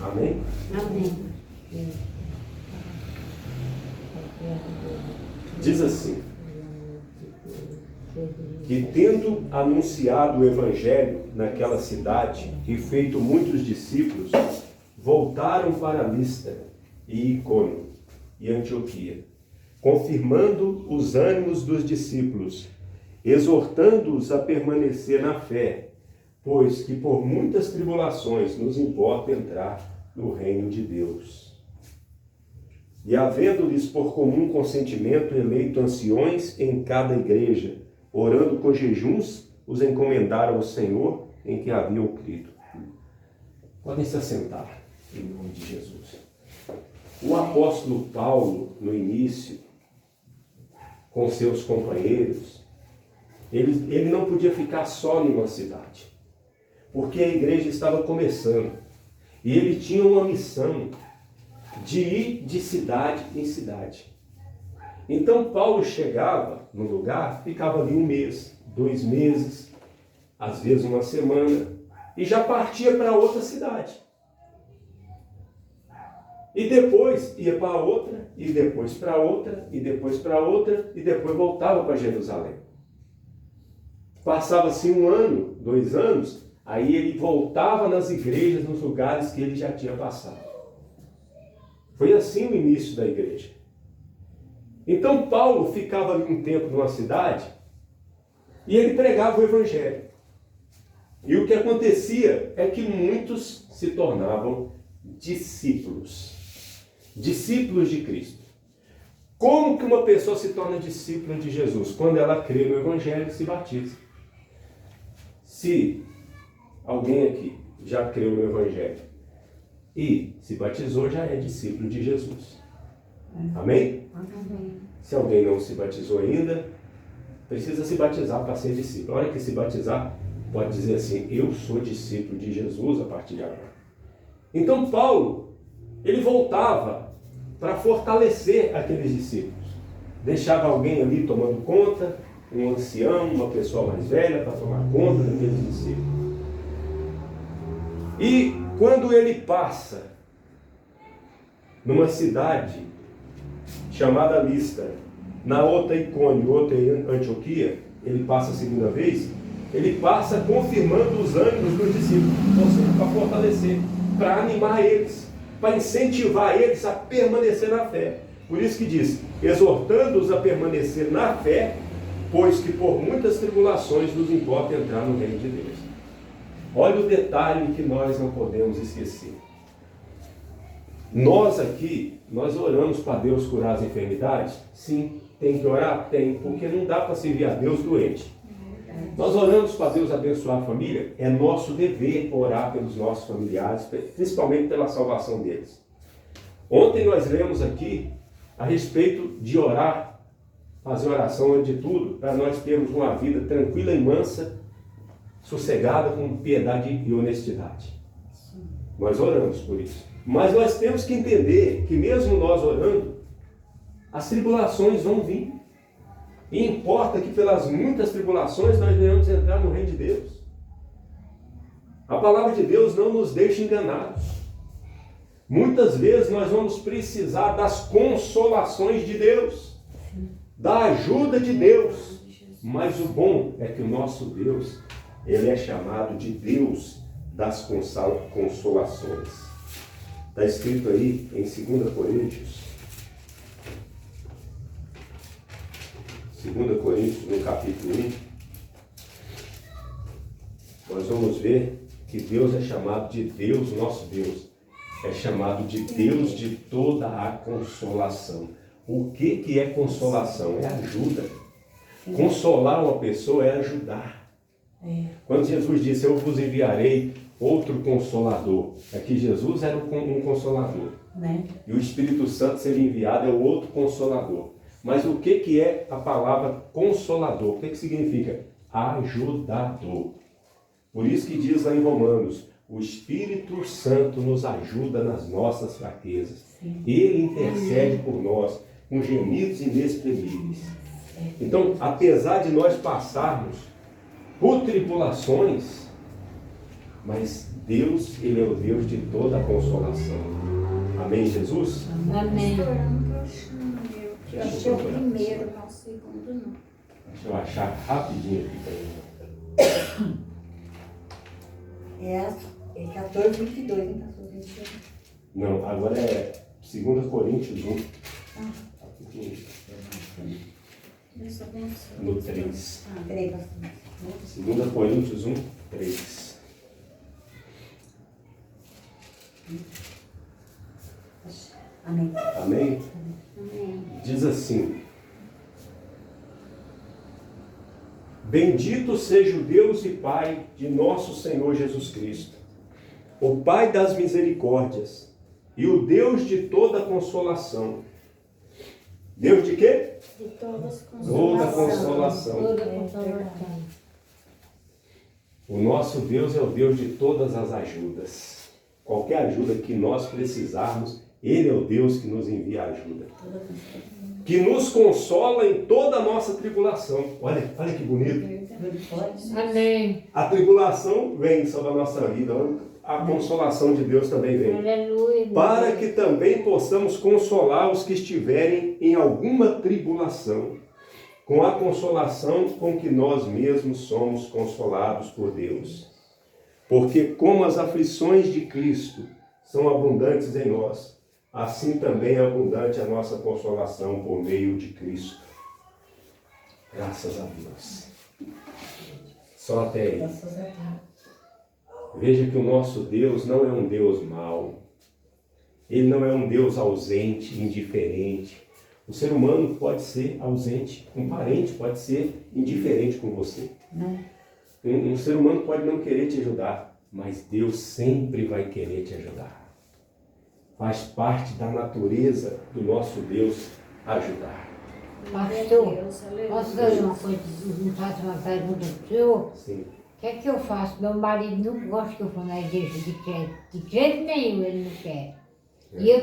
Amém? Amém. Diz assim, que tendo anunciado o Evangelho naquela cidade e feito muitos discípulos, voltaram para Listra e Icônio e Antioquia, confirmando os ânimos dos discípulos, exortando-os a permanecer na fé, pois que por muitas tribulações nos importa entrar no reino de Deus. E havendo-lhes por comum consentimento eleito anciões em cada igreja, orando com jejuns, os encomendaram ao Senhor em que haviam crido. Podem se assentar, em nome de Jesus. O apóstolo Paulo, no início, com seus companheiros, ele não podia ficar só em uma cidade, porque a igreja estava começando, e ele tinha uma missão de ir de cidade em cidade. Então Paulo chegava no lugar, ficava ali 1 mês, 2 meses, às vezes 1 semana, e já partia para outra cidade. E depois ia para outra, e depois para outra, e depois para outra, e depois voltava para Jerusalém. Passava-se 1 ano, 2 anos, aí ele voltava nas igrejas, nos lugares que ele já tinha passado. Foi assim o início da igreja. Então Paulo ficava ali um tempo numa cidade e ele pregava o Evangelho. E o que acontecia é que muitos se tornavam discípulos. Discípulos de Cristo. Como que uma pessoa se torna discípula de Jesus? Quando ela crê no Evangelho e se batiza. Se alguém aqui já creu no Evangelho e se batizou, já é discípulo de Jesus. Amém? Amém. Se alguém não se batizou ainda, precisa se batizar para ser discípulo. A hora que se batizar, pode dizer assim: eu sou discípulo de Jesus a partir de agora. Então Paulo, ele voltava para fortalecer aqueles discípulos. Deixava alguém ali tomando conta, um ancião, uma pessoa mais velha para tomar conta daqueles discípulos. E quando ele passa numa cidade chamada Listra, na outra Icônio, outra Antioquia, ele passa a segunda vez, ele passa confirmando os ânimos dos discípulos, ou seja, para fortalecer, para animar eles, para incentivar eles a permanecer na fé. Por isso que diz, exortando-os a permanecer na fé, pois que por muitas tribulações nos importa entrar no reino de Deus. Olha o detalhe que nós não podemos esquecer. Nós aqui, nós oramos para Deus curar as enfermidades? Sim. Tem que orar? Tem, porque não dá para servir a Deus doente. Nós oramos para Deus abençoar a família? É nosso dever orar pelos nossos familiares, principalmente pela salvação deles. Ontem nós lemos aqui a respeito de orar, fazer oração antes de tudo, para nós termos uma vida tranquila e mansa, sossegada, com piedade e honestidade. Nós oramos por isso. Mas nós temos que entender que mesmo nós orando, as tribulações vão vir. E importa que pelas muitas tribulações nós venhamos entrar no reino de Deus. A palavra de Deus não nos deixa enganados. Muitas vezes nós vamos precisar das consolações de Deus, da ajuda de Deus. Mas o bom é que o nosso Deus, ele é chamado de Deus das consolações. Está escrito aí em 2 Coríntios. 2 Coríntios, no capítulo 1. Nós vamos ver que Deus é chamado de Deus, nosso Deus. É chamado de Deus de toda a consolação. O que é consolação? É ajuda. Consolar uma pessoa é ajudar. Quando Jesus disse, eu vos enviarei outro consolador. Aqui Jesus era um consolador. E o Espírito Santo seria enviado é o outro consolador. Mas o que é a palavra consolador? O que significa? Ajudador. Por isso que diz lá em Romanos, o Espírito Santo nos ajuda nas nossas fraquezas. Sim. Ele intercede por nós com gemidos inexprimíveis. Então, apesar de nós passarmos por tribulações, Mas Deus, Ele é o Deus de toda a consolação. Amém, Jesus? Amém. Pastor, eu não tô achando meu. Eu achei o primeiro, não o segundo, não. Deixa eu achar rapidinho aqui para ele. É 14:22, hein, pastor? 22. Não, agora é 2 Coríntios 1. Rapidinho. Deus abençoe. No 3. Peraí, pastor. 2 Coríntios 1, 3. Amém. Amém? Amém. Diz assim: Bendito seja o Deus e Pai de nosso Senhor Jesus Cristo, o Pai das misericórdias e o Deus de toda consolação. Deus de quê? De todas as Toda consolação. consolação. Toda consolação. O nosso Deus é o Deus de todas as ajudas. Qualquer ajuda que nós precisarmos, Ele é o Deus que nos envia ajuda. Que nos consola em toda a nossa tribulação. Olha que bonito. Amém. A tribulação vem sobre a nossa vida, a consolação de Deus também vem. Aleluia. Para que também possamos consolar os que estiverem em alguma tribulação, com a consolação com que nós mesmos somos consolados por Deus. Porque como as aflições de Cristo são abundantes em nós, assim também é abundante a nossa consolação por meio de Cristo. Graças a Deus. Só até aí. Veja que o nosso Deus não é um Deus mau. Ele não é um Deus ausente, indiferente. O ser humano pode ser ausente, um parente pode ser indiferente com você. Um ser humano pode não querer te ajudar, mas Deus sempre vai querer te ajudar. Faz parte da natureza do nosso Deus ajudar. Pastor, Deus, aleluia. posso fazer uma coisa, faço uma pergunta para o senhor? Sim. O que é que eu faço? Meu marido não gosta que eu vou na igreja de crédito. De crédito nenhum ele não quer. E eu